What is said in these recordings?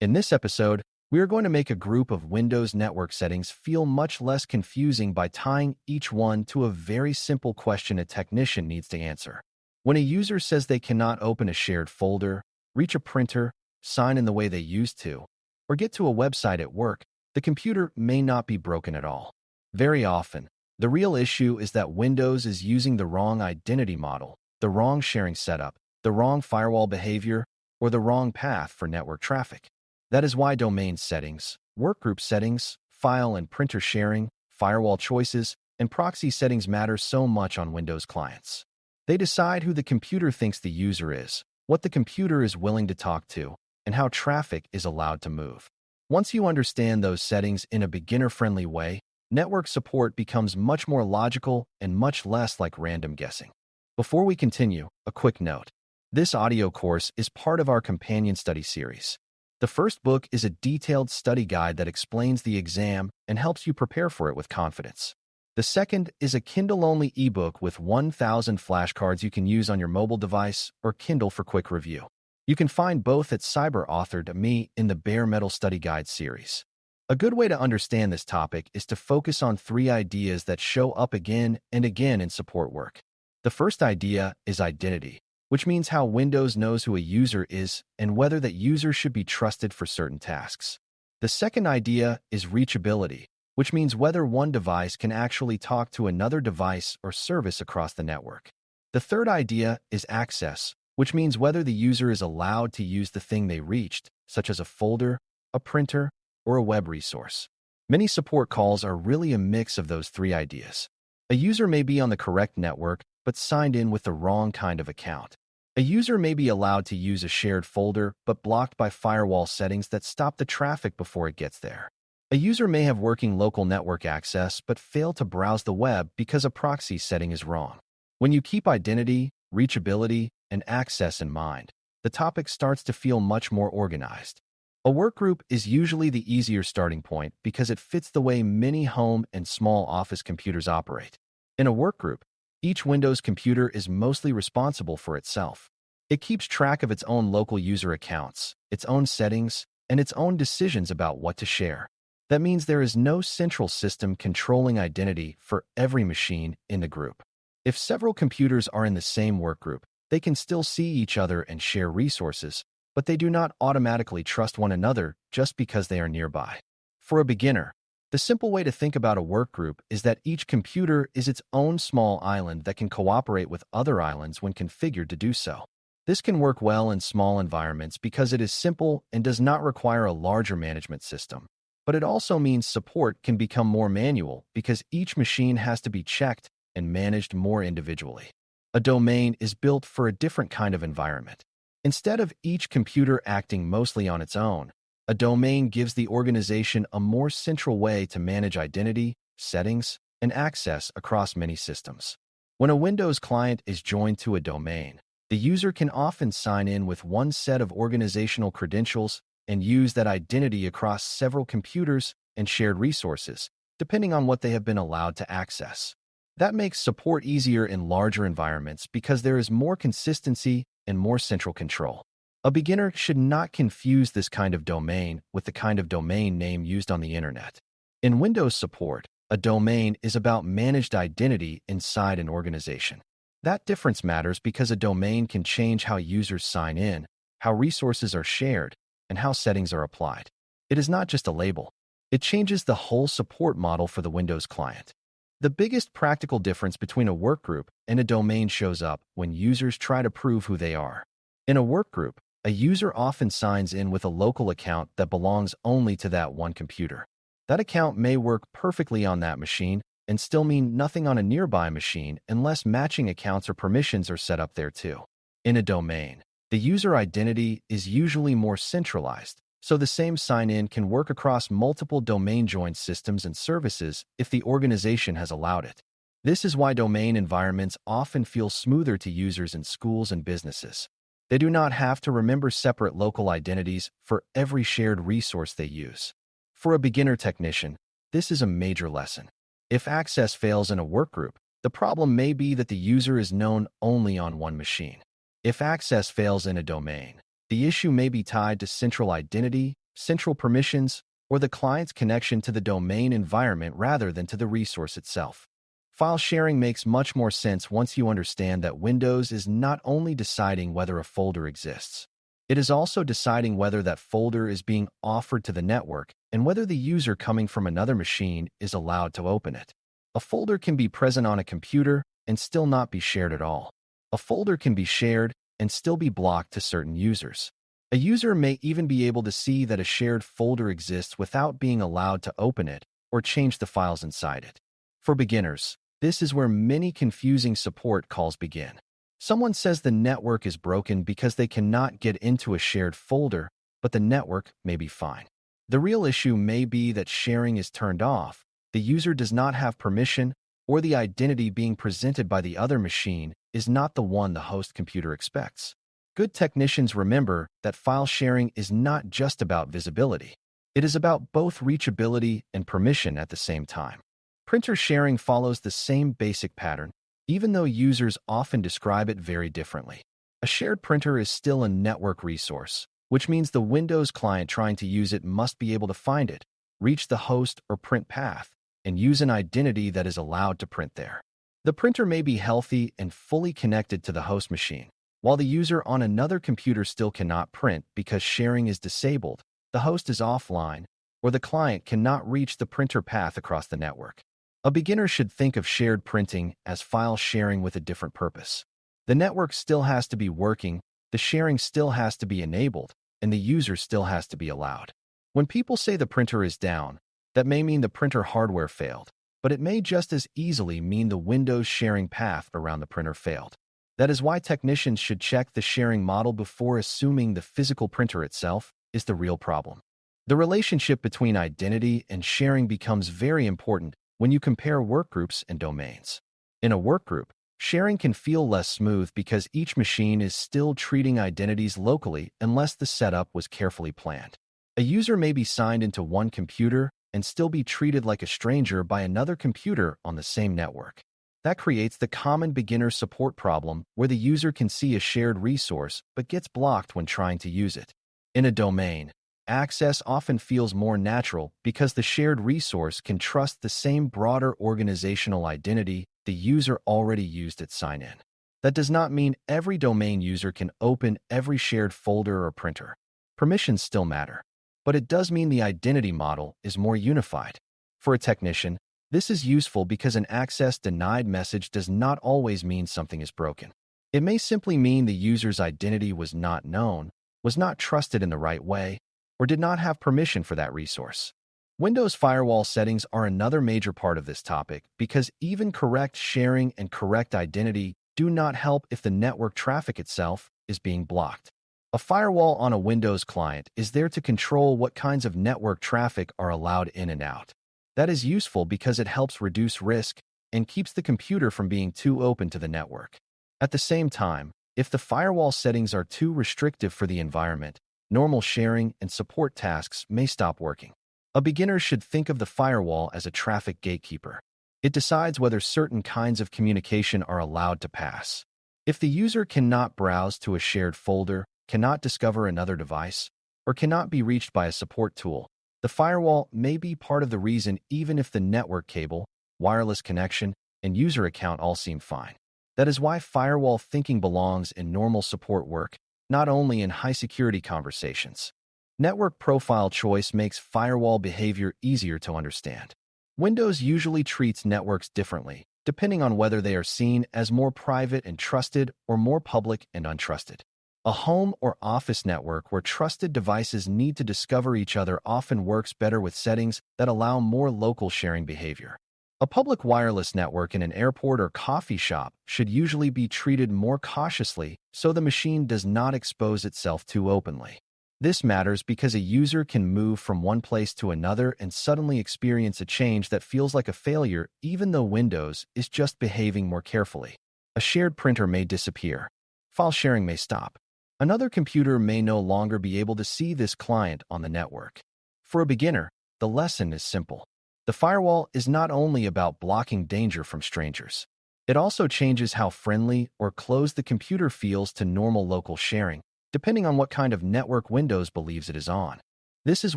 In this episode, we are going to make a group of Windows network settings feel much less confusing by tying each one to a very simple question a technician needs to answer. When a user says they cannot open a shared folder, reach a printer, sign in the way they used to, or get to a website at work, the computer may not be broken at all. Very often, the real issue is that Windows is using the wrong identity model, the wrong sharing setup, the wrong firewall behavior, or the wrong path for network traffic. That is why domain settings, workgroup settings, file and printer sharing, firewall choices, and proxy settings matter so much on Windows clients. They decide who the computer thinks the user is, what the computer is willing to talk to, and how traffic is allowed to move. Once you understand those settings in a beginner-friendly way, network support becomes much more logical and much less like random guessing. Before we continue, a quick note. This audio course is part of our companion study series. The first book is a detailed study guide that explains the exam and helps you prepare for it with confidence. The second is a Kindle-only ebook with 1,000 flashcards you can use on your mobile device or Kindle for quick review. You can find both at Cyber-authored in the Bare Metal Study Guide series. A good way to understand this topic is to focus on 3 ideas that show up again and again in support work. The first idea is identity, which means how Windows knows who a user is and whether that user should be trusted for certain tasks. The second idea is reachability, which means whether one device can actually talk to another device or service across the network. The third idea is access, which means whether the user is allowed to use the thing they reached, such as a folder, a printer, or a web resource. Many support calls are really a mix of those 3 ideas. A user may be on the correct network, but signed in with the wrong kind of account. A user may be allowed to use a shared folder, but blocked by firewall settings that stop the traffic before it gets there. A user may have working local network access, but fail to browse the web because a proxy setting is wrong. When you keep identity, reachability, and access in mind, the topic starts to feel much more organized. A workgroup is usually the easier starting point because it fits the way many home and small office computers operate. In a workgroup, each Windows computer is mostly responsible for itself. It keeps track of its own local user accounts, its own settings, and its own decisions about what to share. That means there is no central system controlling identity for every machine in the group. If several computers are in the same workgroup, they can still see each other and share resources, but they do not automatically trust one another just because they are nearby. For a beginner, the simple way to think about a workgroup is that each computer is its own small island that can cooperate with other islands when configured to do so. This can work well in small environments because it is simple and does not require a larger management system. But it also means support can become more manual because each machine has to be checked and managed more individually. A domain is built for a different kind of environment. Instead of each computer acting mostly on its own, a domain gives the organization a more central way to manage identity, settings, and access across many systems. When a Windows client is joined to a domain, the user can often sign in with one set of organizational credentials and use that identity across several computers and shared resources, depending on what they have been allowed to access. That makes support easier in larger environments because there is more consistency and more central control. A beginner should not confuse this kind of domain with the kind of domain name used on the internet. In Windows support, a domain is about managed identity inside an organization. That difference matters because a domain can change how users sign in, how resources are shared, and how settings are applied. It is not just a label. It changes the whole support model for the Windows client. The biggest practical difference between a workgroup and a domain shows up when users try to prove who they are. In a workgroup, a user often signs in with a local account that belongs only to that one computer. That account may work perfectly on that machine and still mean nothing on a nearby machine unless matching accounts or permissions are set up there too. In a domain, the user identity is usually more centralized, so the same sign-in can work across multiple domain-joined systems and services if the organization has allowed it. This is why domain environments often feel smoother to users in schools and businesses. They do not have to remember separate local identities for every shared resource they use. For a beginner technician, this is a major lesson. If access fails in a workgroup, the problem may be that the user is known only on one machine. If access fails in a domain, the issue may be tied to central identity, central permissions, or the client's connection to the domain environment rather than to the resource itself. File sharing makes much more sense once you understand that Windows is not only deciding whether a folder exists. It is also deciding whether that folder is being offered to the network and whether the user coming from another machine is allowed to open it. A folder can be present on a computer and still not be shared at all. A folder can be shared and still be blocked to certain users. A user may even be able to see that a shared folder exists without being allowed to open it or change the files inside it. For beginners, this is where many confusing support calls begin. Someone says the network is broken because they cannot get into a shared folder, but the network may be fine. The real issue may be that sharing is turned off, the user does not have permission, or the identity being presented by the other machine is not the one the host computer expects. Good technicians remember that file sharing is not just about visibility. It is about both reachability and permission at the same time. Printer sharing follows the same basic pattern, even though users often describe it very differently. A shared printer is still a network resource, which means the Windows client trying to use it must be able to find it, reach the host or print path, and use an identity that is allowed to print there. The printer may be healthy and fully connected to the host machine, while the user on another computer still cannot print because sharing is disabled, the host is offline, or the client cannot reach the printer path across the network. A beginner should think of shared printing as file sharing with a different purpose. The network still has to be working, the sharing still has to be enabled, and the user still has to be allowed. When people say the printer is down, that may mean the printer hardware failed, but it may just as easily mean the Windows sharing path around the printer failed. That is why technicians should check the sharing model before assuming the physical printer itself is the real problem. The relationship between identity and sharing becomes very important when you compare workgroups and domains. In a workgroup, sharing can feel less smooth because each machine is still treating identities locally unless the setup was carefully planned. A user may be signed into one computer and still be treated like a stranger by another computer on the same network. That creates the common beginner support problem where the user can see a shared resource but gets blocked when trying to use it. In a domain, access often feels more natural because the shared resource can trust the same broader organizational identity the user already used at sign-in. That does not mean every domain user can open every shared folder or printer. Permissions still matter, but it does mean the identity model is more unified. For a technician, this is useful because an access denied message does not always mean something is broken. It may simply mean the user's identity was not known, was not trusted in the right way, or did not have permission for that resource. Windows firewall settings are another major part of this topic because even correct sharing and correct identity do not help if the network traffic itself is being blocked. A firewall on a Windows client is there to control what kinds of network traffic are allowed in and out. That is useful because it helps reduce risk and keeps the computer from being too open to the network. At the same time, if the firewall settings are too restrictive for the environment, normal sharing and support tasks may stop working. A beginner should think of the firewall as a traffic gatekeeper. It decides whether certain kinds of communication are allowed to pass. If the user cannot browse to a shared folder, cannot discover another device, or cannot be reached by a support tool, the firewall may be part of the reason even if the network cable, wireless connection, and user account all seem fine. That is why firewall thinking belongs in normal support work, not only in high-security conversations. Network profile choice makes firewall behavior easier to understand. Windows usually treats networks differently, depending on whether they are seen as more private and trusted or more public and untrusted. A home or office network where trusted devices need to discover each other often works better with settings that allow more local sharing behavior. A public wireless network in an airport or coffee shop should usually be treated more cautiously so the machine does not expose itself too openly. This matters because a user can move from one place to another and suddenly experience a change that feels like a failure even though Windows is just behaving more carefully. A shared printer may disappear. File sharing may stop. Another computer may no longer be able to see this client on the network. For a beginner, the lesson is simple. The firewall is not only about blocking danger from strangers. It also changes how friendly or closed the computer feels to normal local sharing, depending on what kind of network Windows believes it is on. This is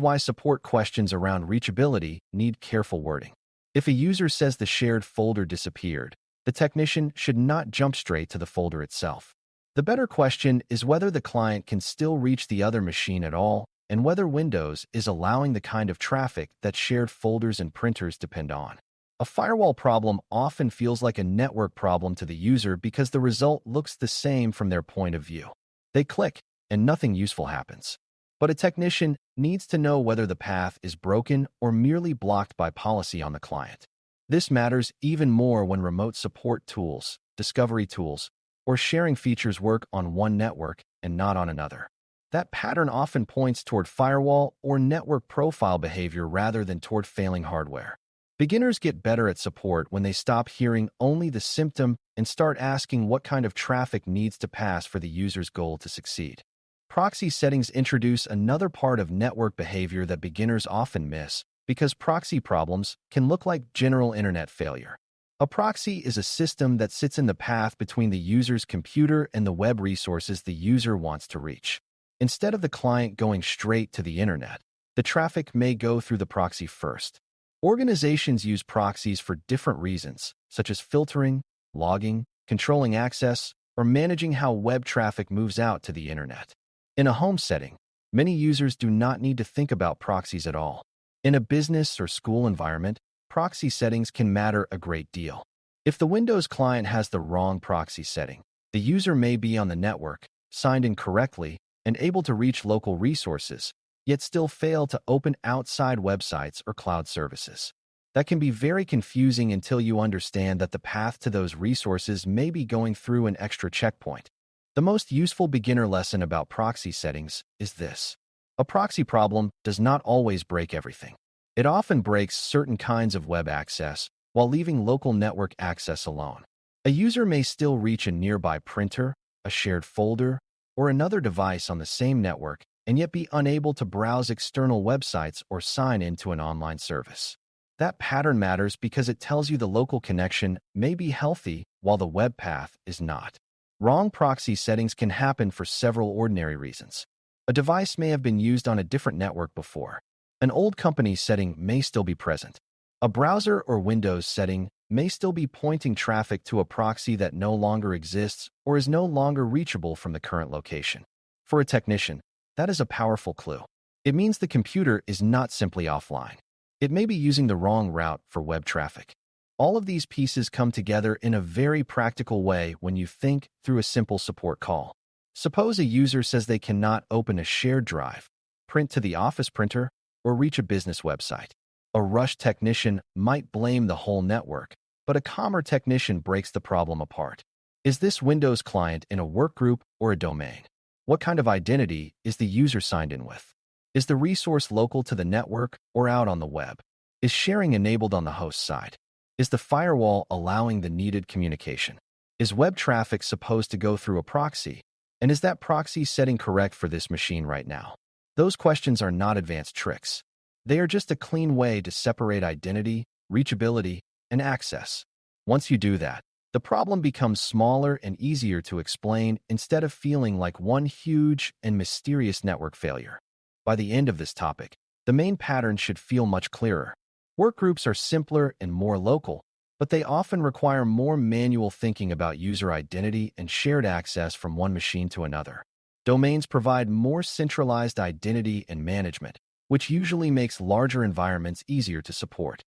why support questions around reachability need careful wording. If a user says the shared folder disappeared, the technician should not jump straight to the folder itself. The better question is whether the client can still reach the other machine at all, and whether Windows is allowing the kind of traffic that shared folders and printers depend on. A firewall problem often feels like a network problem to the user because the result looks the same from their point of view. They click, and nothing useful happens. But a technician needs to know whether the path is broken or merely blocked by policy on the client. This matters even more when remote support tools, discovery tools, or sharing features work on one network and not on another. That pattern often points toward firewall or network profile behavior rather than toward failing hardware. Beginners get better at support when they stop hearing only the symptom and start asking what kind of traffic needs to pass for the user's goal to succeed. Proxy settings introduce another part of network behavior that beginners often miss because proxy problems can look like general internet failure. A proxy is a system that sits in the path between the user's computer and the web resources the user wants to reach. Instead of the client going straight to the internet, the traffic may go through the proxy first. Organizations use proxies for different reasons, such as filtering, logging, controlling access, or managing how web traffic moves out to the internet. In a home setting, many users do not need to think about proxies at all. In a business or school environment, proxy settings can matter a great deal. If the Windows client has the wrong proxy setting, the user may be on the network, signed in correctly, and able to reach local resources, yet still fail to open outside websites or cloud services. That can be very confusing until you understand that the path to those resources may be going through an extra checkpoint. The most useful beginner lesson about proxy settings is this. A proxy problem does not always break everything. It often breaks certain kinds of web access while leaving local network access alone. A user may still reach a nearby printer, a shared folder, or another device on the same network and yet be unable to browse external websites or sign into an online service. That pattern matters because it tells you the local connection may be healthy while the web path is not. Wrong proxy settings can happen for several ordinary reasons. A device may have been used on a different network before. An old company setting may still be present. A browser or Windows setting may still be pointing traffic to a proxy that no longer exists or is no longer reachable from the current location. For a technician, that is a powerful clue. It means the computer is not simply offline. It may be using the wrong route for web traffic. All of these pieces come together in a very practical way when you think through a simple support call. Suppose a user says they cannot open a shared drive, print to the office printer, or reach a business website. A rushed technician might blame the whole network, but a calmer technician breaks the problem apart. Is this Windows client in a workgroup or a domain? What kind of identity is the user signed in with? Is the resource local to the network or out on the web? Is sharing enabled on the host side? Is the firewall allowing the needed communication? Is web traffic supposed to go through a proxy? And is that proxy setting correct for this machine right now? Those questions are not advanced tricks. They are just a clean way to separate identity, reachability, and access. Once you do that, the problem becomes smaller and easier to explain instead of feeling like one huge and mysterious network failure. By the end of this topic, the main pattern should feel much clearer. Workgroups are simpler and more local, but they often require more manual thinking about user identity and shared access from one machine to another. Domains provide more centralized identity and management, which usually makes larger environments easier to support.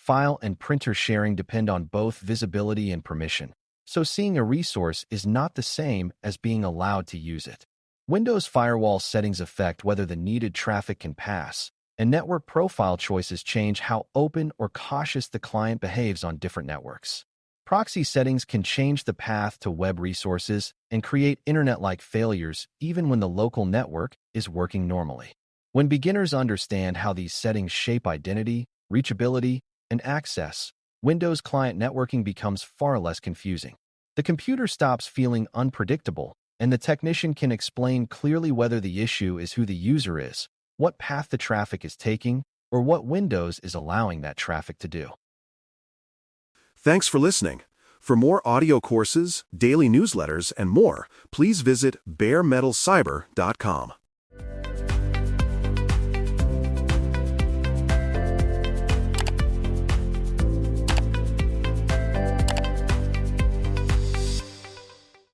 File and printer sharing depend on both visibility and permission, so seeing a resource is not the same as being allowed to use it. Windows firewall settings affect whether the needed traffic can pass, and network profile choices change how open or cautious the client behaves on different networks. Proxy settings can change the path to web resources and create internet-like failures even when the local network is working normally. When beginners understand how these settings shape identity, reachability, and access, Windows client networking becomes far less confusing. The computer stops feeling unpredictable, and the technician can explain clearly whether the issue is who the user is, what path the traffic is taking, or what Windows is allowing that traffic to do. Thanks for listening. For more audio courses, daily newsletters, and more, please visit baremetalcyber.com.